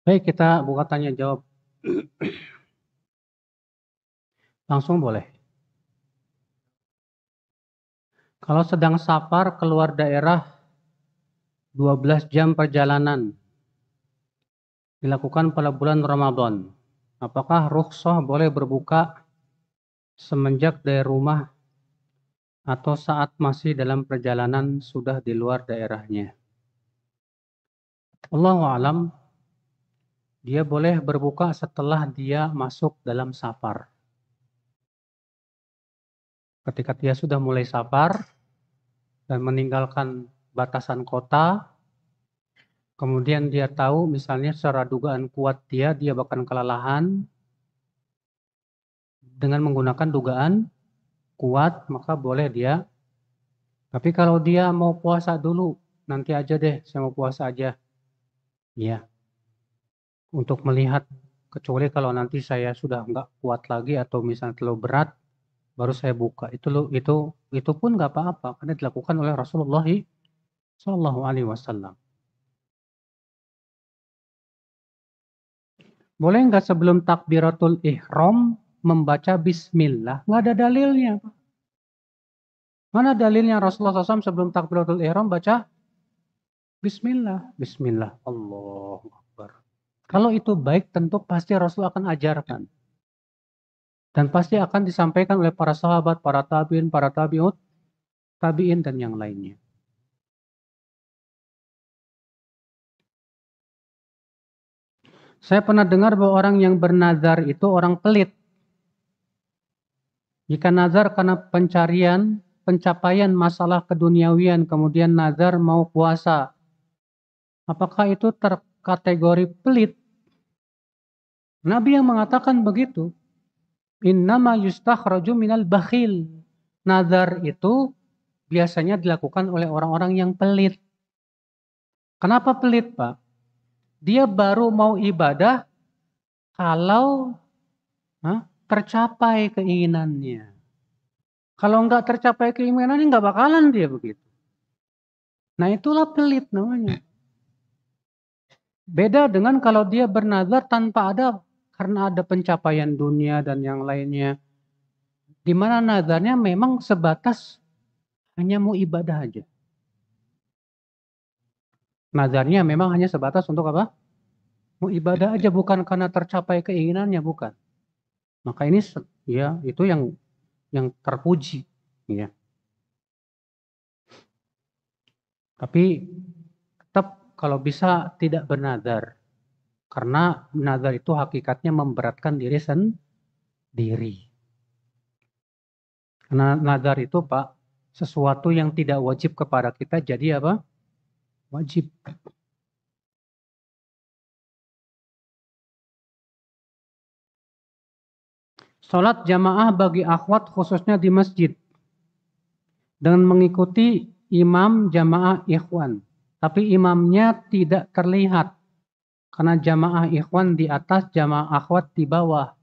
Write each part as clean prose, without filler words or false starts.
Baik, kita buka tanya jawab. Langsung boleh. Kalau sedang safar keluar daerah 12 jam perjalanan dilakukan pada bulan Ramadan, apakah rukhsah boleh berbuka semenjak dari rumah atau saat masih dalam perjalanan sudah di luar daerahnya? Allahu alam, dia boleh berbuka setelah dia masuk dalam safar. Ketika dia sudah mulai safar dan meninggalkan batasan kota, kemudian dia tahu misalnya secara dugaan kuat dia bahkan kelelahan dengan menggunakan dugaan kuat, maka boleh dia. Tapi kalau dia mau puasa dulu, nanti aja deh, saya mau puasa aja. Ya, untuk melihat, kecuali kalau nanti saya sudah nggak kuat lagi atau misalnya terlalu berat, baru saya buka. Itu pun nggak apa-apa, karena dilakukan oleh Rasulullah Shallallahu Alaihi Wasallam. Boleh nggak sebelum takbiratul ihram membaca Bismillah? Nggak ada dalilnya. Mana dalilnya Rasulullah SAW sebelum takbiratul ihram baca Bismillah, Bismillah, Allahu Akbar. Kalau itu baik, tentu pasti Rasul akan ajarkan. Dan pasti akan disampaikan oleh para sahabat, para tabi'in, para tabi'ut, tabi'in, dan yang lainnya. Saya pernah dengar bahwa orang yang bernazar itu orang pelit. Jika nazar karena pencapaian masalah keduniawian, kemudian nazar mau puasa, apakah itu terkategori pelit? Nabi yang mengatakan begitu. Innama yustakhraju minal bakhil. Nazar itu biasanya dilakukan oleh orang-orang yang pelit. Kenapa pelit, Pak? Dia baru mau ibadah kalau tercapai keinginannya. Kalau nggak tercapai keinginannya, nggak bakalan dia begitu. Nah, itulah pelit namanya. Beda dengan kalau dia bernazar tanpa ada, karena ada pencapaian dunia dan yang lainnya. Di mana nazarnya memang sebatas hanya mau ibadah aja. Nazarnya memang hanya sebatas untuk apa? Mau ibadah aja, bukan karena tercapai keinginannya, bukan. Maka ini ya itu yang terpuji, ya. Tapi tetap kalau bisa tidak bernazar, karena nazar itu hakikatnya memberatkan diri sendiri. Karena nazar itu, Pak, sesuatu yang tidak wajib kepada kita jadi apa? Wajib. Sholat jamaah bagi akhwat khususnya di masjid dengan mengikuti imam jamaah ikhwan. Tapi imamnya tidak terlihat karena jamaah ikhwan di atas, jamaah akhwat di bawah.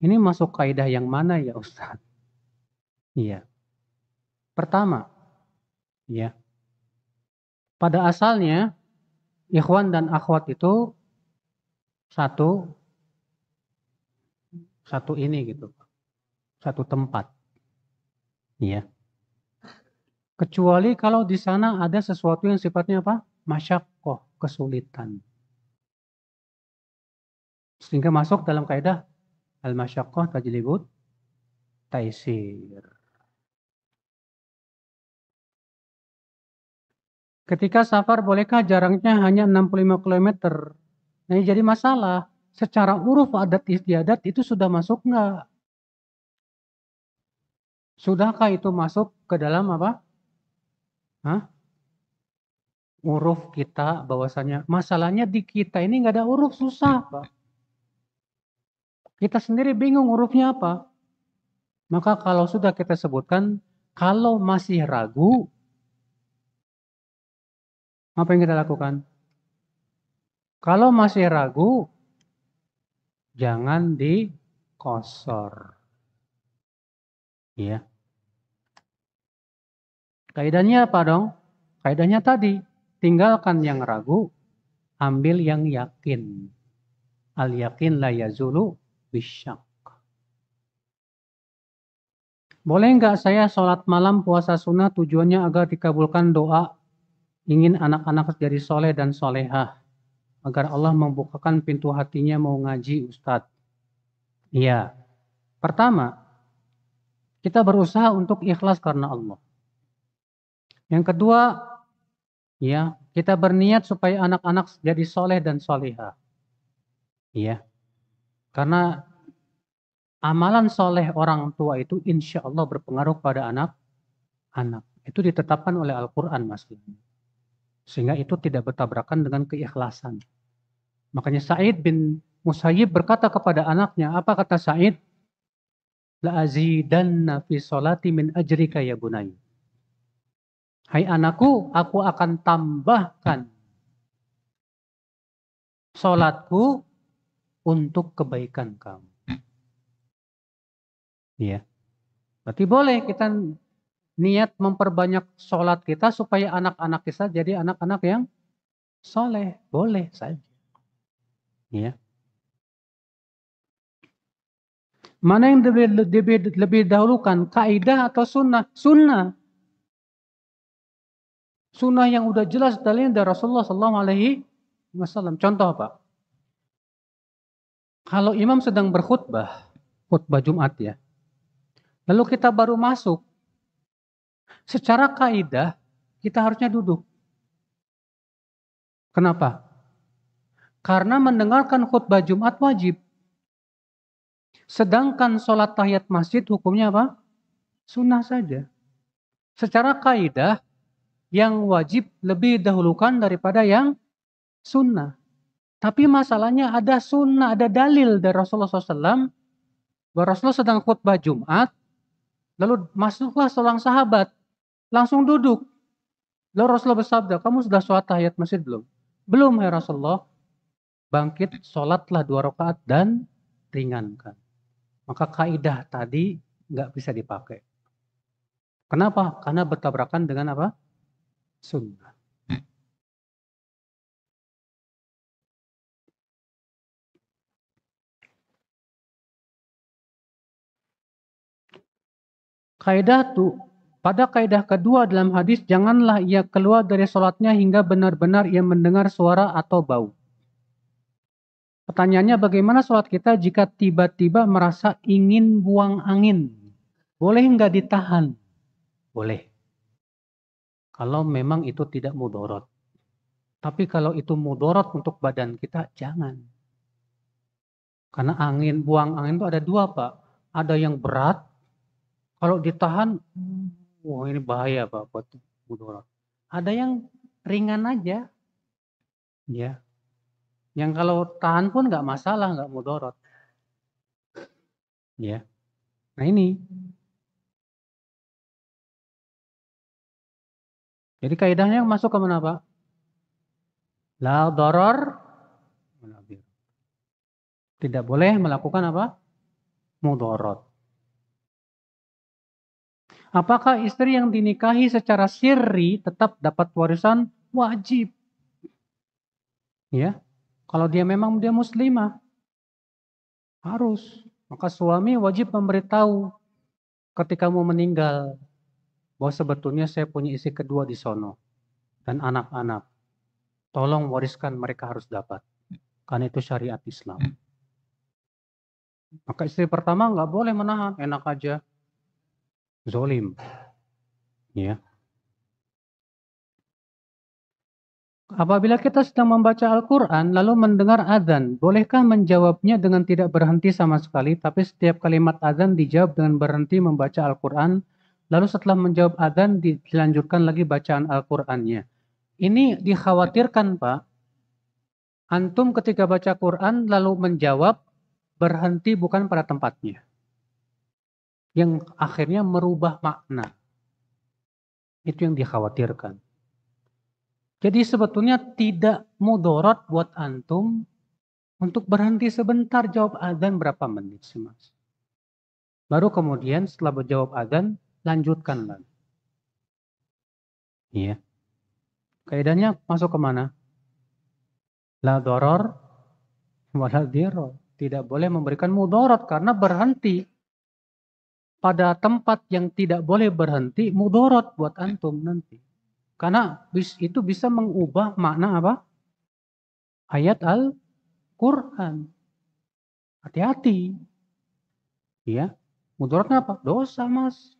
Ini masuk kaidah yang mana ya Ustaz? Iya. Pertama, ya. Pada asalnya ikhwan dan akhwat itu satu satu ini gitu. Satu tempat. Iya. Kecuali kalau di sana ada sesuatu yang sifatnya apa? Masyaqqah, kesulitan. Sehingga masuk dalam kaidah al-masyaqqah tajlibut taisir. Ketika safar bolehkah jaraknya hanya 65 km? Nah, ini jadi masalah. Secara uruf adat istiadat itu sudah masuk enggak? Sudahkah itu masuk ke dalam apa? Hah? Uruf kita bahwasanya masalahnya di kita ini nggak ada uruf, susah, Pak. Kita sendiri bingung urufnya apa. Maka kalau sudah kita sebutkan, kalau masih ragu, apa yang kita lakukan? Kalau masih ragu, jangan dikosor. Ya. Kaidahnya apa dong? Kaidahnya tadi, tinggalkan yang ragu, ambil yang yakin. Al-yakin la yazulu bisyak. Boleh nggak saya sholat malam puasa sunnah tujuannya agar dikabulkan doa ingin anak-anak jadi soleh dan solehah agar Allah membukakan pintu hatinya mau ngaji Ustadz? Iya. Pertama, kita berusaha untuk ikhlas karena Allah. Yang kedua, ya, kita berniat supaya anak-anak jadi soleh dan solehah. Iya. Karena amalan soleh orang tua itu insya Allah berpengaruh pada anak-anak. Itu ditetapkan oleh Al-Quran maksudnya. Sehingga itu tidak bertabrakan dengan keikhlasan. Makanya Sa'id bin Musayyib berkata kepada anaknya, apa kata Sa'id? La azidanna fi sholati min ajrika ya bunai. Hai anakku, aku akan tambahkan sholatku untuk kebaikan kamu. Iya. Berarti boleh kita niat memperbanyak sholat kita supaya anak-anak kita jadi anak-anak yang soleh. Boleh saja. Iya. Mana yang lebih dahulukan, kaidah atau sunnah? Sunnah. Sunnah yang udah jelas dalilnya dari Rasulullah SAW. Contoh apa? Kalau imam sedang berkhutbah, khutbah Jumat ya, lalu kita baru masuk, secara kaidah kita harusnya duduk. Kenapa? Karena mendengarkan khutbah Jumat wajib. Sedangkan sholat tahiyat masjid hukumnya apa? Sunnah saja. Secara kaidah, yang wajib lebih dahulukan daripada yang sunnah. Tapi masalahnya ada sunnah, ada dalil dari Rasulullah SAW. Bahwa Rasulullah sedang khutbah Jumat, lalu masuklah seorang sahabat, langsung duduk. Lalu Rasulullah bersabda, kamu sudah sholat tahiyat masjid belum? Belum ya Rasulullah. Bangkit, sholatlah 2 rakaat dan ringankan. Maka kaidah tadi nggak bisa dipakai. Kenapa? Karena bertabrakan dengan apa? Sunnah. Kaidah tuh, pada kaidah kedua dalam hadis, janganlah ia keluar dari sholatnya hingga benar-benar ia mendengar suara atau bau. Pertanyaannya, bagaimana sholat kita jika tiba-tiba merasa ingin buang angin? Boleh nggak ditahan? Boleh. Kalau memang itu tidak mudorot. Tapi kalau itu mudorot untuk badan kita, jangan. Karena buang angin itu ada dua Pak. Ada yang berat, kalau ditahan, wah ini bahaya Pak buat mudorot. Ada yang ringan aja, ya. Yang kalau tahan pun nggak masalah, nggak mudorot. Ya. Nah ini. Jadi kaidahnya masuk ke mana Pak? La doror. Tidak boleh melakukan apa? Mudorot. Apakah istri yang dinikahi secara sirri tetap dapat warisan? Wajib. Ya. Kalau memang dia muslimah. Harus. Maka suami wajib memberitahu ketika mau meninggal bahwa sebetulnya saya punya istri kedua di sono dan anak-anak. Tolong wariskan, mereka harus dapat. Karena itu syariat Islam. Maka istri pertama nggak boleh menahan, enak aja. Zolim. Ya. Apabila kita sedang membaca Al-Quran lalu mendengar azan, bolehkah menjawabnya dengan tidak berhenti sama sekali, tapi setiap kalimat azan dijawab dengan berhenti membaca Al-Quran, lalu setelah menjawab azan dilanjutkan lagi bacaan Al-Qurannya. Ini dikhawatirkan Pak, antum ketika baca Quran lalu menjawab berhenti bukan pada tempatnya. Yang akhirnya merubah makna. Itu yang dikhawatirkan. Jadi sebetulnya tidak mudorot buat antum untuk berhenti sebentar jawab adzan berapa menit sih Mas. Baru kemudian setelah berjawab adzan lanjutkan lagi. Iya. Kaidahnya masuk ke mana? La doror wala dhirra. Tidak boleh memberikan mudarat karena berhenti pada tempat yang tidak boleh berhenti mudarat buat antum nanti. Karena itu bisa mengubah makna apa? Ayat Al-Qur'an. Hati-hati. Ya. Mudaratnya apa? Dosa, Mas.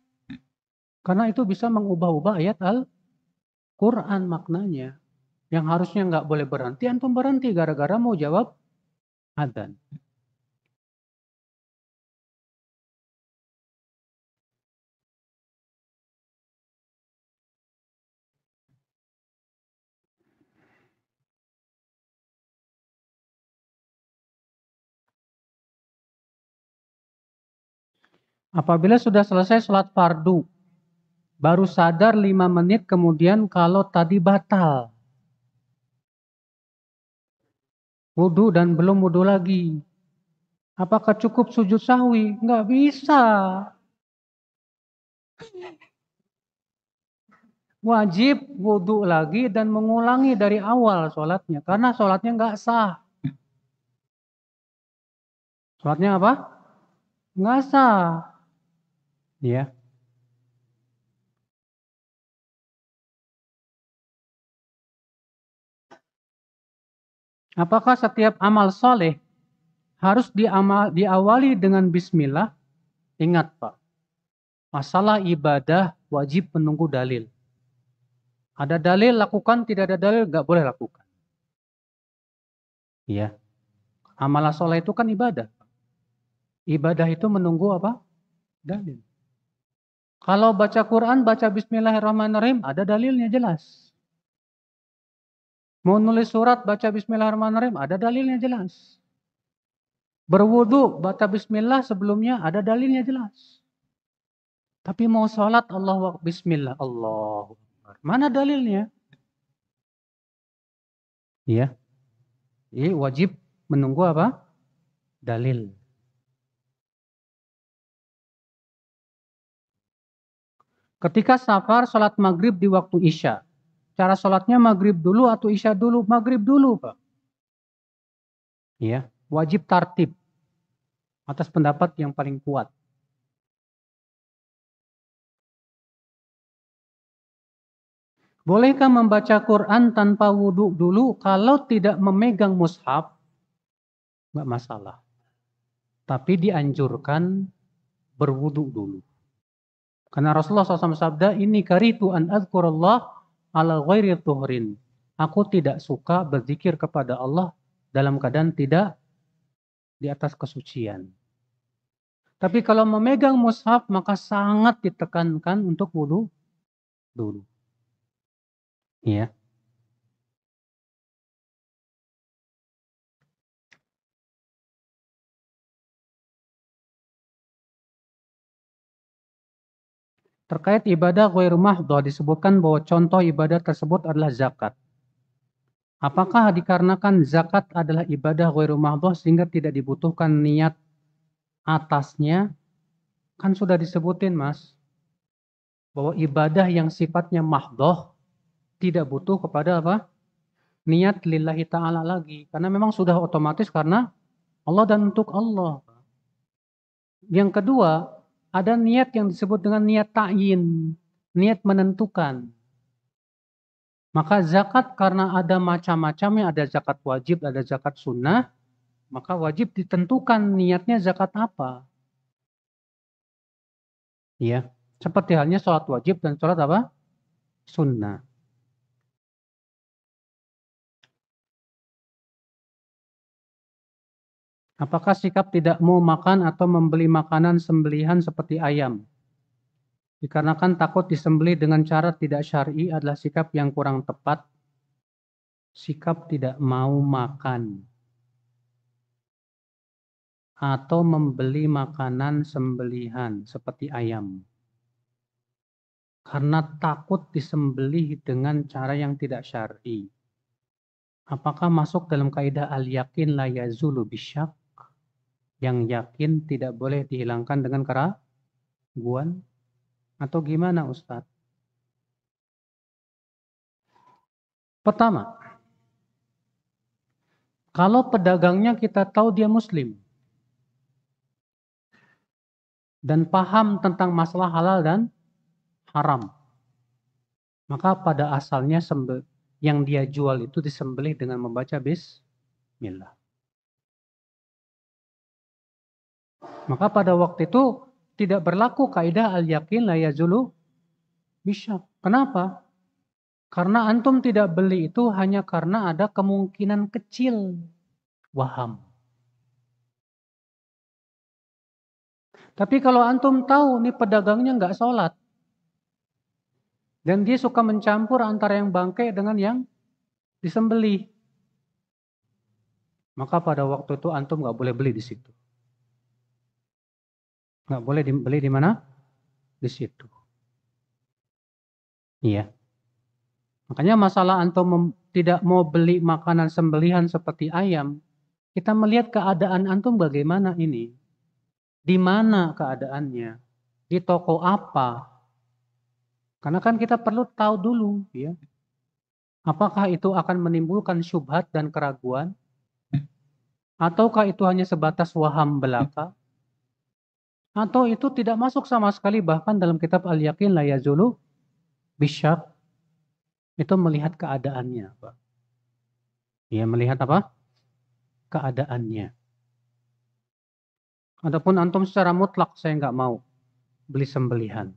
Karena itu bisa mengubah-ubah ayat Al-Quran maknanya. Yang harusnya nggak boleh berhenti, antum berhenti gara-gara mau jawab adzan. Apabila sudah selesai sholat fardu, baru sadar 5 menit kemudian kalau tadi batal. Wudhu dan belum wudhu lagi. Apakah cukup sujud sahwi? Nggak bisa. Wajib wudhu lagi dan mengulangi dari awal sholatnya. Karena sholatnya nggak sah. Sholatnya apa? Nggak sah. Ya. Apakah setiap amal soleh harus diawali dengan bismillah? Ingat Pak, masalah ibadah wajib menunggu dalil. Ada dalil lakukan, tidak ada dalil nggak boleh lakukan. Iya. Amal soleh itu kan ibadah. Ibadah itu menunggu apa? Dalil. Kalau baca Quran, baca Bismillahirrahmanirrahim, ada dalilnya jelas. Mau nulis surat, baca Bismillahirrahmanirrahim, ada dalilnya jelas. Berwudu, baca Bismillah sebelumnya, ada dalilnya jelas. Tapi mau sholat, Allah Bismillah, Allah. Mana dalilnya? Iya. Jadi wajib menunggu apa? Dalil. Ketika safar, sholat maghrib di waktu isya. Cara sholatnya maghrib dulu atau isya dulu? Maghrib dulu, Pak. Iya. Wajib tartib. Atas pendapat yang paling kuat. Bolehkah membaca Quran tanpa wudhu dulu kalau tidak memegang mushaf? Nggak masalah. Tapi dianjurkan berwudhu dulu. Karena Rasulullah SAW sabda, ini karitu an azkurallah ala ghairi tuhrin. Aku tidak suka berzikir kepada Allah dalam keadaan tidak di atas kesucian. Tapi kalau memegang mushaf maka sangat ditekankan untuk wudhu dulu. Ya. Terkait ibadah ghairu mahdhah disebutkan bahwa contoh ibadah tersebut adalah zakat. Apakah dikarenakan zakat adalah ibadah ghairu mahdhah sehingga tidak dibutuhkan niat atasnya? Kan sudah disebutin, Mas, bahwa ibadah yang sifatnya mahdhah tidak butuh kepada apa? Niat lillahi ta'ala lagi. Karena memang sudah otomatis karena Allah dan untuk Allah. Yang kedua, ada niat yang disebut dengan niat ta'yin, niat menentukan. Maka zakat karena ada macam-macamnya, ada zakat wajib, ada zakat sunnah, maka wajib ditentukan niatnya zakat apa. Ya, seperti halnya sholat wajib dan sholat apa? Sunnah. Apakah sikap tidak mau makan atau membeli makanan sembelihan seperti ayam? Dikarenakan takut disembelih dengan cara tidak syar'i adalah sikap yang kurang tepat. Sikap tidak mau makan atau membeli makanan sembelihan seperti ayam. Karena takut disembelih dengan cara yang tidak syar'i. Apakah masuk dalam kaidah al-yakin la yazulu bisyak? Yang yakin tidak boleh dihilangkan dengan keraguan? Atau gimana Ustadz? Pertama, Kalau pedagangnya kita tahu dia muslim dan paham tentang masalah halal dan haram, maka pada asalnya yang dia jual itu disembelih dengan membaca bismillah. Maka pada waktu itu tidak berlaku kaidah al-yakin la yazulu bisyak. Kenapa? Karena antum tidak beli itu hanya karena ada kemungkinan kecil waham. Tapi kalau antum tahu nih pedagangnya nggak sholat, dan dia suka mencampur antara yang bangkai dengan yang disembelih, maka pada waktu itu antum nggak boleh beli di situ. Nggak boleh beli di mana? Di situ. Iya. Makanya masalah antum tidak mau beli makanan sembelihan seperti ayam, kita melihat keadaan antum bagaimana ini. Di mana keadaannya? Di toko apa? Karena kan kita perlu tahu dulu, ya. Apakah itu akan menimbulkan syubhat dan keraguan? Ataukah itu hanya sebatas waham belaka? Atau itu tidak masuk sama sekali, bahkan dalam kitab Al-Yaqin la yazulu bisyak, itu melihat keadaannya, Pak. Ya, melihat apa? Keadaannya. Adapun antum secara mutlak saya nggak mau beli sembelihan.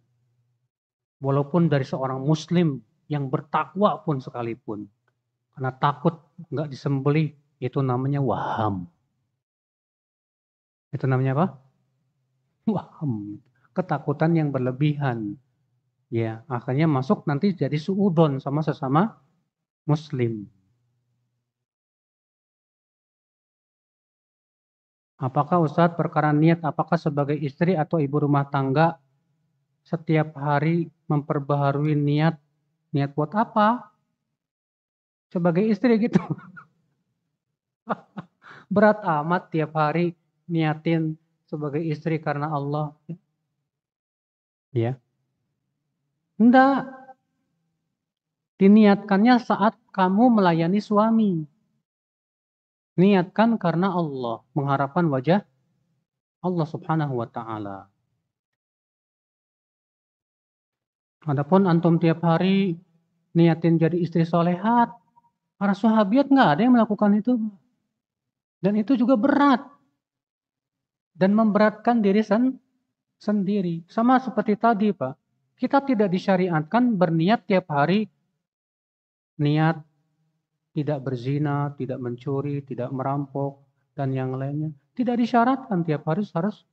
Walaupun dari seorang muslim yang bertakwa pun sekalipun. Karena takut nggak disembelih, itu namanya waham. Itu namanya apa? Waham. Ketakutan yang berlebihan. Ya, akhirnya masuk nanti jadi suudon sama sesama muslim. Apakah Ustadz perkara niat, apakah sebagai istri atau ibu rumah tangga setiap hari memperbaharui niat buat apa? Sebagai istri gitu. Berat amat tiap hari niatin sebagai istri karena Allah. Ya. Enggak. Diniatkannya saat kamu melayani suami. Niatkan karena Allah, mengharapkan wajah Allah Subhanahu wa taala. Adapun antum tiap hari niatin jadi istri solehat, para sahabiat nggak ada yang melakukan itu. Dan itu juga berat. Dan memberatkan diri sendiri. Sama seperti tadi, Pak. Kita tidak disyariatkan berniat tiap hari niat tidak berzina, tidak mencuri, tidak merampok, dan yang lainnya. Tidak disyaratkan tiap hari harus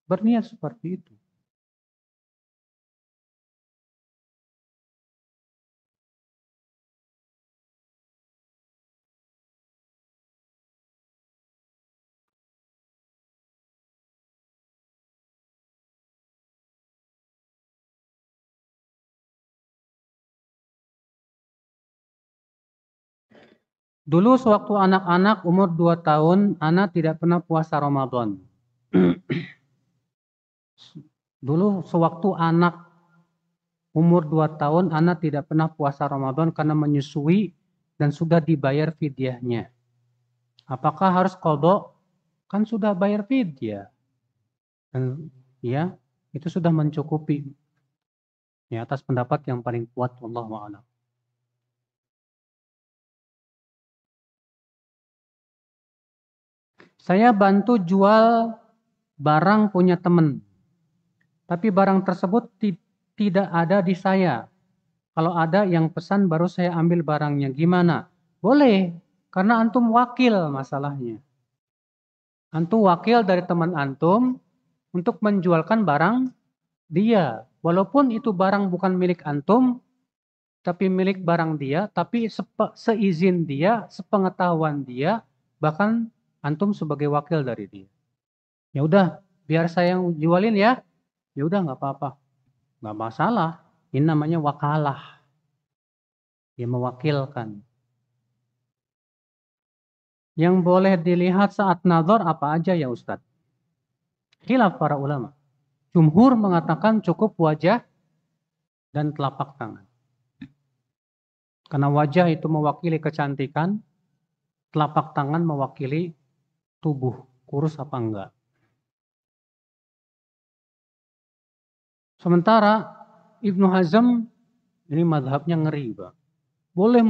berniat seperti itu. Dulu sewaktu anak-anak umur 2 tahun, anak tidak pernah puasa Ramadan. Dulu sewaktu anak umur 2 tahun, anak tidak pernah puasa Ramadan karena menyusui dan sudah dibayar fidyahnya. Apakah harus qadha? Kan sudah bayar fidyah. Dan ya, itu sudah mencukupi. Ya, atas pendapat yang paling kuat, wallahu a'lam. Saya bantu jual barang punya teman, tapi barang tersebut tidak ada di saya. Kalau ada yang pesan baru saya ambil barangnya. Gimana? Boleh, karena antum wakil masalahnya. Antum wakil dari teman antum untuk menjualkan barang dia. Walaupun itu barang bukan milik antum, tapi milik barang dia, tapi seizin dia, sepengetahuan dia, bahkan antum sebagai wakil dari dia. Ya udah, biar saya yang jualin ya. Ya udah nggak apa-apa, nggak masalah. Ini namanya wakalah. Dia mewakilkan. Yang boleh dilihat saat nazar apa aja ya Ustadz? Khilaf para ulama. Jumhur mengatakan cukup wajah dan telapak tangan. Karena wajah itu mewakili kecantikan, telapak tangan mewakili tubuh, kurus apa enggak. Sementara Ibnu Hazm ini mazhabnya ngeri, Pak. Boleh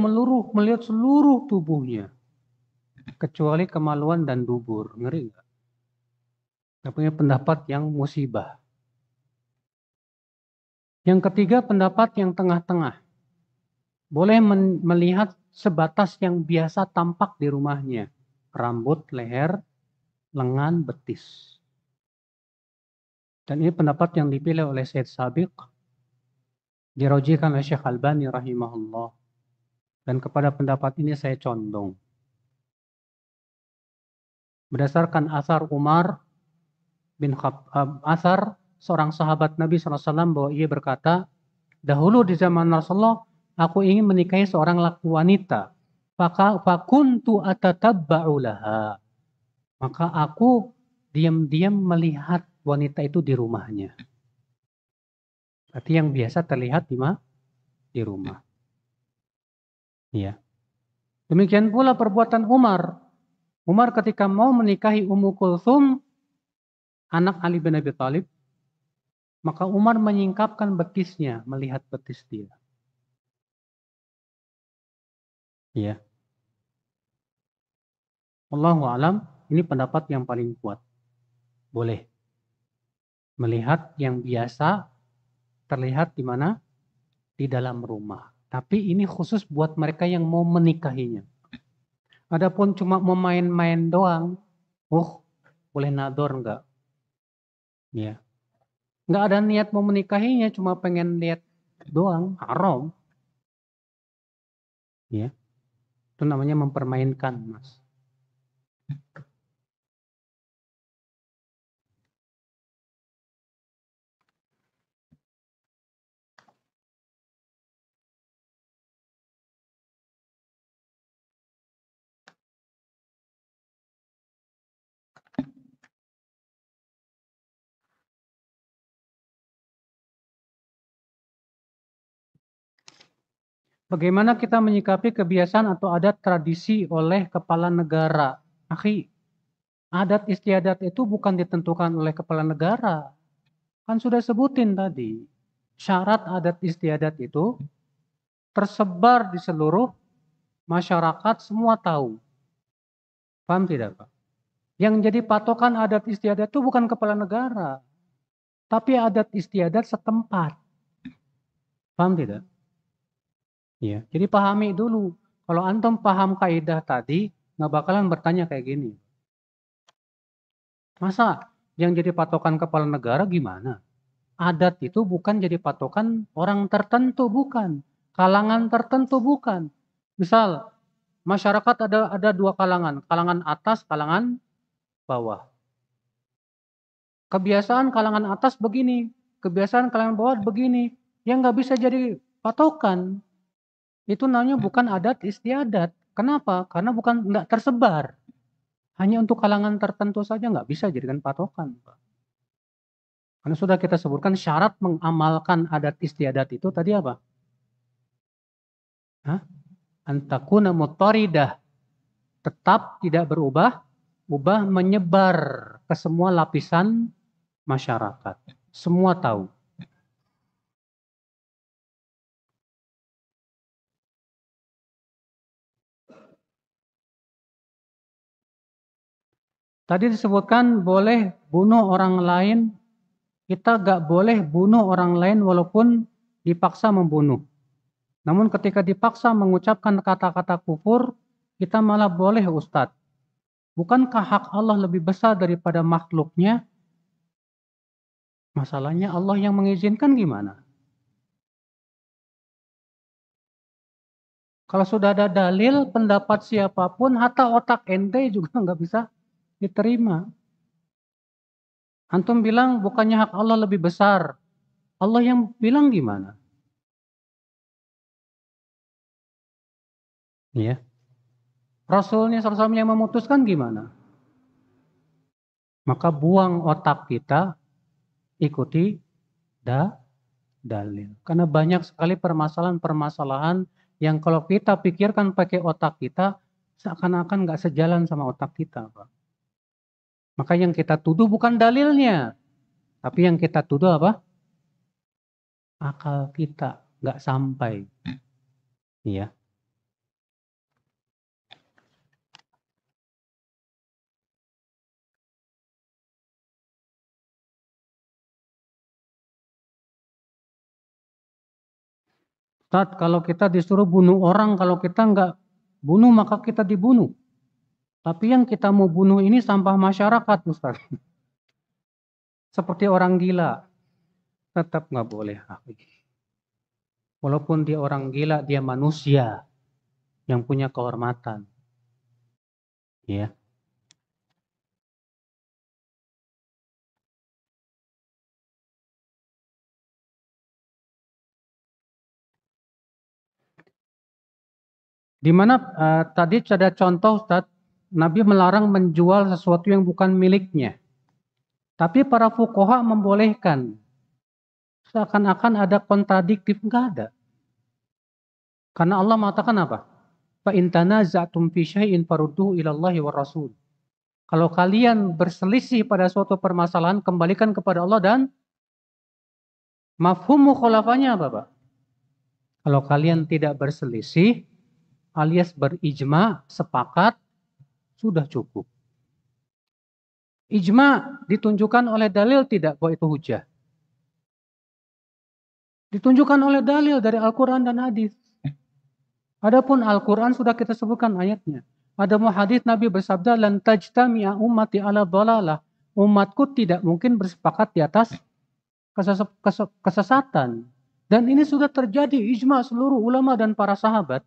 melihat seluruh tubuhnya kecuali kemaluan dan dubur. Ngeri enggak? Dia punya pendapat yang musibah. Yang ketiga, pendapat yang tengah-tengah. Boleh melihat sebatas yang biasa tampak di rumahnya. Rambut, leher, lengan, betis. Dan ini pendapat yang dipilih oleh Syed Sabiq, dirojikan oleh Syekh Albani rahimahullah. Dan kepada pendapat ini saya condong. Berdasarkan asar Umar bin Khattab, asar seorang sahabat Nabi SAW bahwa ia berkata, dahulu di zaman Rasulullah, aku ingin menikahi seorang laki wanita. Fakuntu atatabba'u laha. Maka aku diam-diam melihat wanita itu di rumahnya. Berarti yang biasa terlihat di rumah. Ya. Demikian pula perbuatan Umar. Umar ketika mau menikahi Ummu Kulthum, anak Ali bin Abi Thalib, maka Umar menyingkapkan betisnya, melihat betis dia. Ya. Wallahu alam, ini pendapat yang paling kuat. Boleh. Melihat yang biasa terlihat di mana? Di dalam rumah. Tapi ini khusus buat mereka yang mau menikahinya. Adapun cuma mau main-main doang, boleh nador enggak? Ya. Enggak ada niat mau menikahinya, cuma pengen lihat doang, haram. Ya. Itu namanya mempermainkan, Mas. Bagaimana kita menyikapi kebiasaan atau adat tradisi oleh kepala negara? Akhi, adat istiadat itu bukan ditentukan oleh kepala negara. Kan sudah sebutin tadi. Syarat adat istiadat itu tersebar di seluruh masyarakat, semua tahu. Paham tidak, Pak? Yang jadi patokan adat istiadat itu bukan kepala negara, tapi adat istiadat setempat. Paham tidak? Ya, jadi pahami dulu. Kalau antum paham kaidah tadi, nggak bakalan bertanya kayak gini. Masa yang jadi patokan kepala negara gimana? Adat itu bukan jadi patokan orang tertentu, bukan. Kalangan tertentu, bukan. Misal, masyarakat ada dua kalangan. Kalangan atas, kalangan bawah. Kebiasaan kalangan atas begini. Kebiasaan kalangan bawah begini. Yang nggak bisa jadi patokan. Itu namanya bukan adat istiadat. Kenapa? Karena nggak tersebar. Hanya untuk kalangan tertentu saja nggak bisa jadikan patokan. Karena sudah kita sebutkan syarat mengamalkan adat istiadat itu tadi apa? Antakuna muttaridah. Tetap tidak berubah, menyebar ke semua lapisan masyarakat. Semua tahu. Tadi disebutkan boleh bunuh orang lain, kita gak boleh bunuh orang lain walaupun dipaksa membunuh. Namun ketika dipaksa mengucapkan kata-kata kufur, kita malah boleh, Ustadz. Bukankah hak Allah lebih besar daripada makhluknya? Masalahnya Allah yang mengizinkan gimana? Kalau sudah ada dalil, pendapat siapapun, hatta otak ente juga nggak bisa diterima. Antum bilang bukannya hak Allah lebih besar. Allah yang bilang gimana? Ya. Rasulnya SAW yang memutuskan gimana? Maka buang otak kita, ikuti dalil. Karena banyak sekali permasalahan-permasalahan yang kalau kita pikirkan pakai otak kita, seakan-akan nggak sejalan sama otak kita, Pak. Maka yang kita tuduh bukan dalilnya, tapi yang kita tuduh apa? Akal kita nggak sampai. Iya. Ustaz, kalau kita disuruh bunuh orang, kalau kita nggak bunuh maka kita dibunuh. Tapi yang kita mau bunuh ini sampah masyarakat, Ustaz. Seperti orang gila. Tetap nggak boleh. Walaupun dia orang gila, dia manusia yang punya kehormatan. Ya. Di mana tadi ada contoh, Ustaz, Nabi melarang menjual sesuatu yang bukan miliknya. Tapi para fuqaha membolehkan. Seakan-akan ada kontradiktif, enggak ada. Karena Allah mengatakan apa? Fa in tanaza'tum fi syai'in farudduhu ila Allahi war Rasul. Kalau kalian berselisih pada suatu permasalahan, kembalikan kepada Allah dan mafhum mukhalafahnya apa, Pak? Kalau kalian tidak berselisih alias berijma, sepakat, sudah cukup. Ijma ditunjukkan oleh dalil tidak bahwa itu hujah? Ditunjukkan oleh dalil dari Al-Quran dan hadis. Adapun Al-Quran sudah kita sebutkan ayatnya. Ada hadis Nabi bersabda, lan tajtami'a ummati ala dhalalah. Umatku tidak mungkin bersepakat di atas kesesatan. Dan ini sudah terjadi ijma seluruh ulama dan para sahabat.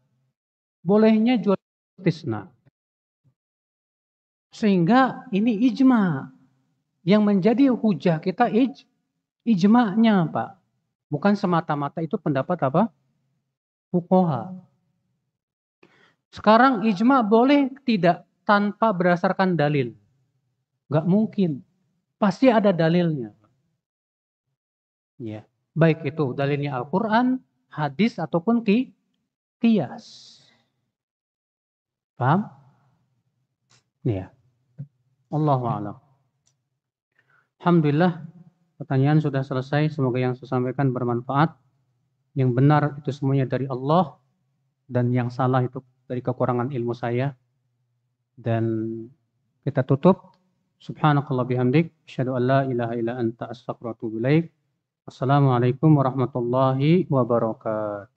Bolehnya jual tisna. Sehingga ini ijma. Yang menjadi hujah kita ijma'nya, Pak. Bukan semata-mata itu pendapat apa? Fuqaha. Sekarang ijma boleh tidak tanpa berdasarkan dalil? Nggak mungkin. Pasti ada dalilnya. Ya. Baik itu dalilnya Al-Quran, hadis, ataupun qiyas. Paham? Ya. Allahu a'lam. Alhamdulillah, pertanyaan sudah selesai. Semoga yang saya sampaikan bermanfaat. Yang benar itu semuanya dari Allah. Dan yang salah itu dari kekurangan ilmu saya. Dan kita tutup. Subhanakallah bihamdik. Asyhadu an la ilaha illa anta astaghfiruka wa atubu ilaik. Assalamualaikum warahmatullahi wabarakatuh.